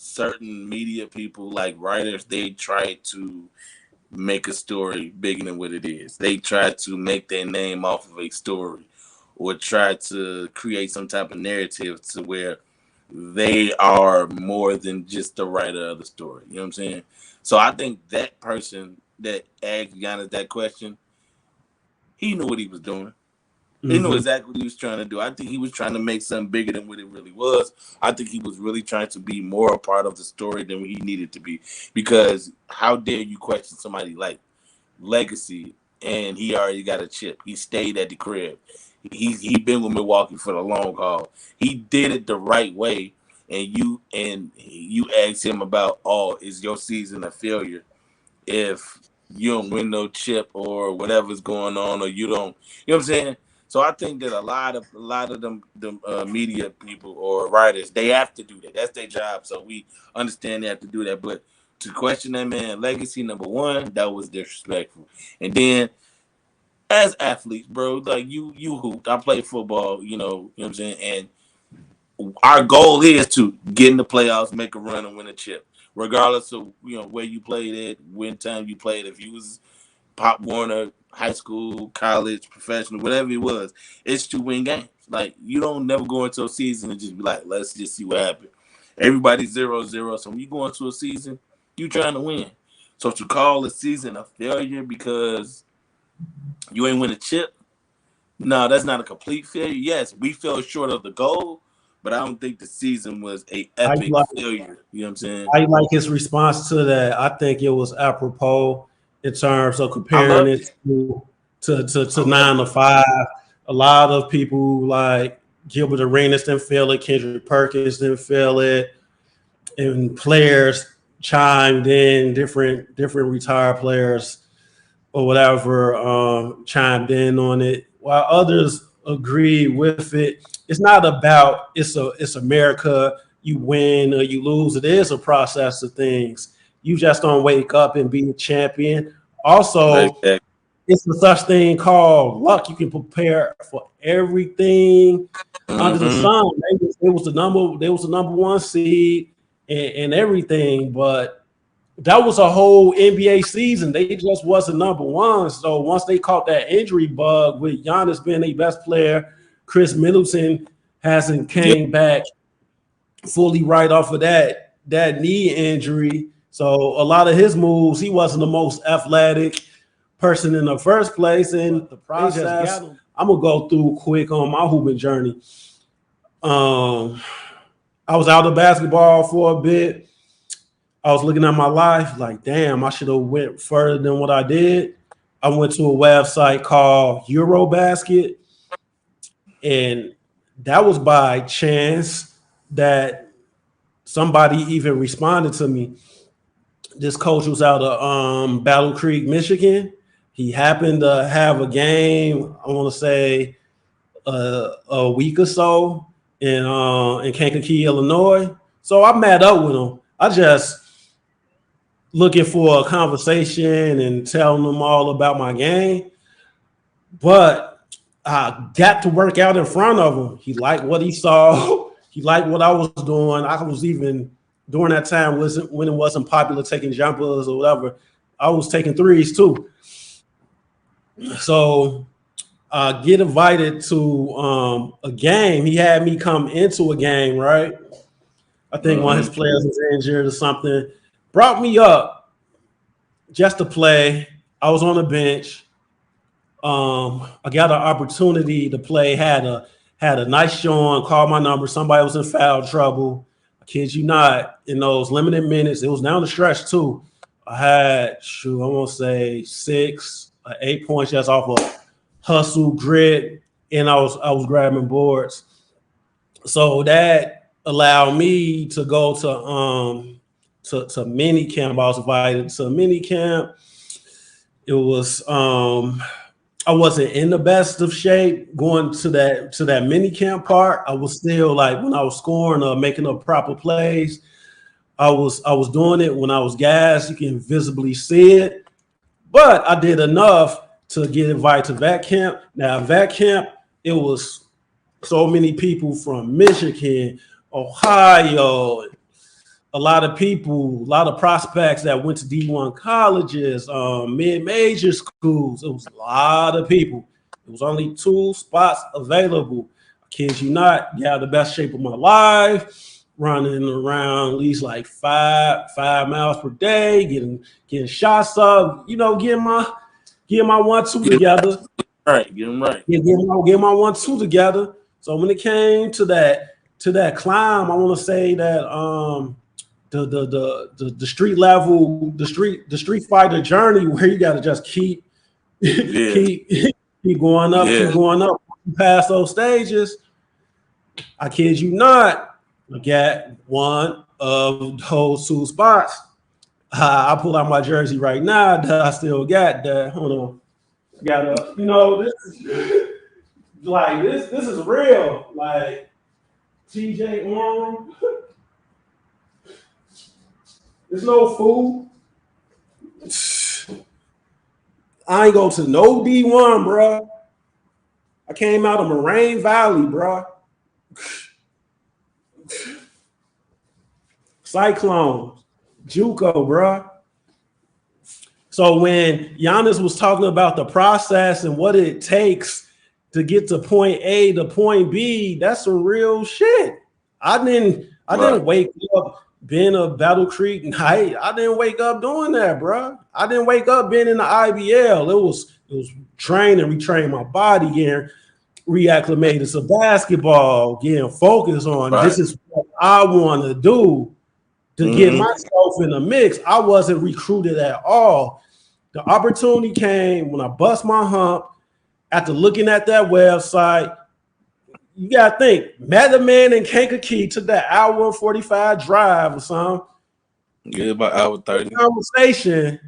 certain media people, like writers, they try to make a story bigger than what it is. They try to make their name off of a story or try to create some type of narrative to where they are more than just the writer of the story. You know what I'm saying? So I think that person that asked Giannis that question, he knew what he was doing. He knew Mm-hmm. exactly what he was trying to do. I think he was trying to make something bigger than what it really was. I think he was really trying to be more a part of the story than he needed to be. Because how dare you question somebody like Legacy and he already got a chip. He stayed at the crib. He been with Milwaukee for the long haul. He did it the right way. And you asked him about, oh, is your season a failure if you don't win no chip or whatever's going on, or you don't, you know what I'm saying? So I think that a lot of them media people or writers, they have to do that. That's their job. So we understand they have to do that. But to question that man legacy, number one, that was disrespectful. And then as athletes, bro, like you hooped. I played football, you know what I'm saying? And our goal is to get in the playoffs, make a run, and win a chip, regardless of where you played at, when time you played. If you was Pop Warner, high school, college, professional, whatever it was, it's to win games. Like you don't never go into a season and just be like, let's just see what happens. Everybody's 0-0. So when you go into a season, you trying to win. So to call a season a failure because you ain't win a chip, no, that's not a complete failure. Yes, we fell short of the goal, but I don't think the season was a I epic like failure. You know what I'm saying? I like his response to that. I think it was apropos in terms of I comparing loved it. it to I loved nine it. to five. A lot of people like Gilbert Arenas didn't feel it, Kendrick Perkins didn't feel it, and players chimed in, different retired players or whatever chimed in on it, while others agree with it. It's not about it's America. You win or you lose. It is a process of things. You just don't wake up and be a champion. Also, Exactly. it's a such thing called luck. You can prepare for everything under the Mm-hmm. sun. They was the number one seed and everything, but that was a whole NBA season. They just wasn't number one. So once they caught that injury bug with Giannis being a best player, Chris Middleton hasn't Yep. came back fully right off of that knee injury. So a lot of his moves, he wasn't the most athletic person in the first place. And the They just process, got him. I'm gonna go through quick on my hooping journey. Um, I was out of basketball for a bit. I was looking at my life like, damn, I should have went further than what I did. I went to a website called Eurobasket, and that was by chance that somebody even responded to me. This coach was out of Battle Creek, Michigan. He happened to have a game. I want to say a week or so in Kankakee, Illinois. So I met up with him. I just looking for a conversation and telling them all about my game. But I got to work out in front of him. He liked what he saw. He liked what I was doing. I was even during that time wasn't when it wasn't popular taking jumpers or whatever. I was taking threes too. So get invited to a game. He had me come into a game, right? I think one of Mm-hmm. his players was injured or something. Brought me up just to play. I was on the bench. I got an opportunity to play. Had a nice showing. Called my number. Somebody was in foul trouble. I kid you not. In those limited minutes, it was down the stretch too. I had I want to say 8 points just off of hustle, grit, and I was grabbing boards. So that allowed me to go to mini camp. I was invited to mini camp. It was I wasn't in the best of shape going to that mini camp part. I was still like when I was scoring or making up proper plays. I was doing it when I was gassed. You can visibly see it, but I did enough to get invited to vet camp. Now vet camp, it was so many people from Michigan, Ohio, a lot of people, a lot of prospects that went to D1 colleges, mid-major schools. It was a lot of people. It was only 2 spots available. I kid you not, got the best shape of my life, running around at least like 5 miles per day, getting shots up, getting my 1-2 Get him together, right. Get him right. get my 1-2 together. So when it came to that climb, I want to say that the street level, the street fighter journey where you got to just keep Yeah. keep going up, keep Yeah. going up past those stages. I kid you not, I got one of those 2 spots. I pull out my jersey right now that I still got. That hold on, gotta this is like this is real. Like TJ Warren, there's no fool. I ain't go to no D1, bro. I came out of Moraine Valley, bro. Cyclones, JUCO, bro. So when Giannis was talking about the process and what it takes to get to point A to point B, that's some real shit. I didn't I Right. didn't wake up being a Battle Creek Knight. I didn't wake up doing that, bro. I didn't wake up being in the IBL. It was training, retraining my body, getting reacclimated to basketball, getting focused on Right. this is what I want to do to get Mm-hmm. myself in the mix. I wasn't recruited at all. The opportunity came when I bust my hump after looking at that website. You gotta think, Metaman and Kankakee took that hour and 45 drive or something. Yeah, about hour 30. Conversation.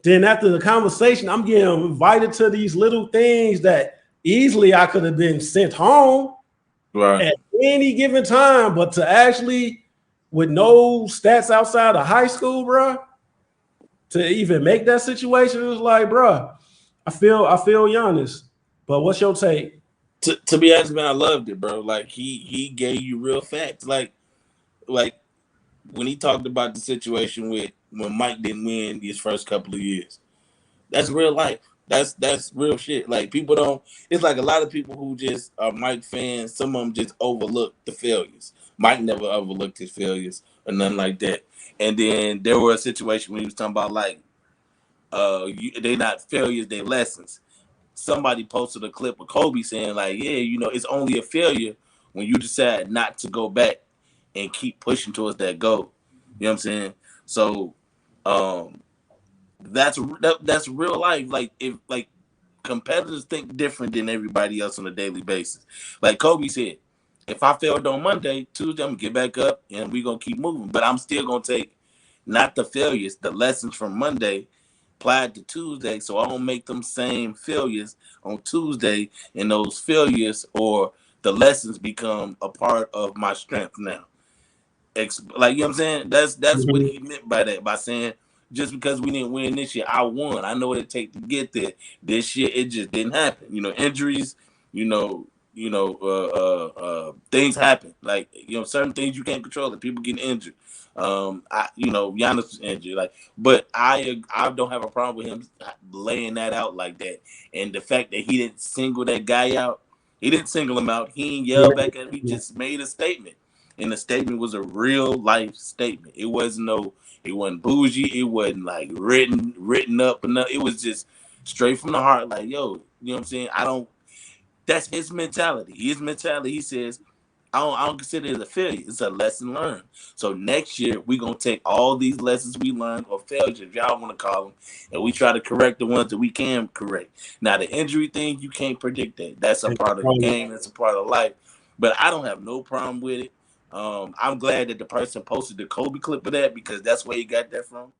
Then after the conversation, I'm getting invited to these little things that easily I could have been sent home Right. at any given time, but to actually with no stats outside of high school, bro, to even make that situation, it was like, bro, I feel Giannis. But what's your take? To be honest, man, I loved it, bro. Like he gave you real facts. Like when he talked about the situation with when Mike didn't win these first couple of years. That's real life. That's real shit. Like people don't. It's like a lot of people who just are Mike fans. Some of them just overlook the failures. Mike never overlooked his failures or nothing like that. And then there were a situation when he was talking about like, they not failures, they lessons. Somebody posted a clip of Kobe saying like, yeah, it's only a failure when you decide not to go back and keep pushing towards that goal. You know what I'm saying? So, um, that's real life. Like if like competitors think different than everybody else on a daily basis. Like Kobe said, if I failed on Monday, Tuesday I'm gonna get back up and we gonna keep moving. But I'm still gonna take not the failures, the lessons from Monday applied to Tuesday, so I don't make them same failures on Tuesday, and those failures or the lessons become a part of my strength now. Like, you know what I'm saying? That's what Mhm. he meant by that, by saying just because we didn't win this year, I won. I know what it takes to get there. This year it just didn't happen. Injuries, you know, things happen. Like, certain things you can't control. Like people getting injured. Giannis was injured. Like, but I don't have a problem with him laying that out like that. And the fact that he didn't single that guy out, he didn't single him out. He didn't yell back at him. He Yeah. just made a statement, and the statement was a real life statement. It wasn't bougie. It wasn't like written up, and it was just straight from the heart. Like, yo, you know what I'm saying? I don't. That's his mentality. His mentality. He says, I don't consider it a failure. It's a lesson learned. So next year we're gonna take all these lessons we learned, or failures, if y'all want to call them, and we try to correct the ones that we can correct. Now the injury thing, you can't predict that. That's a part of the game. That's a part of life. But I don't have no problem with it. I'm glad that the person posted the Kobe clip of that because that's where he got that from.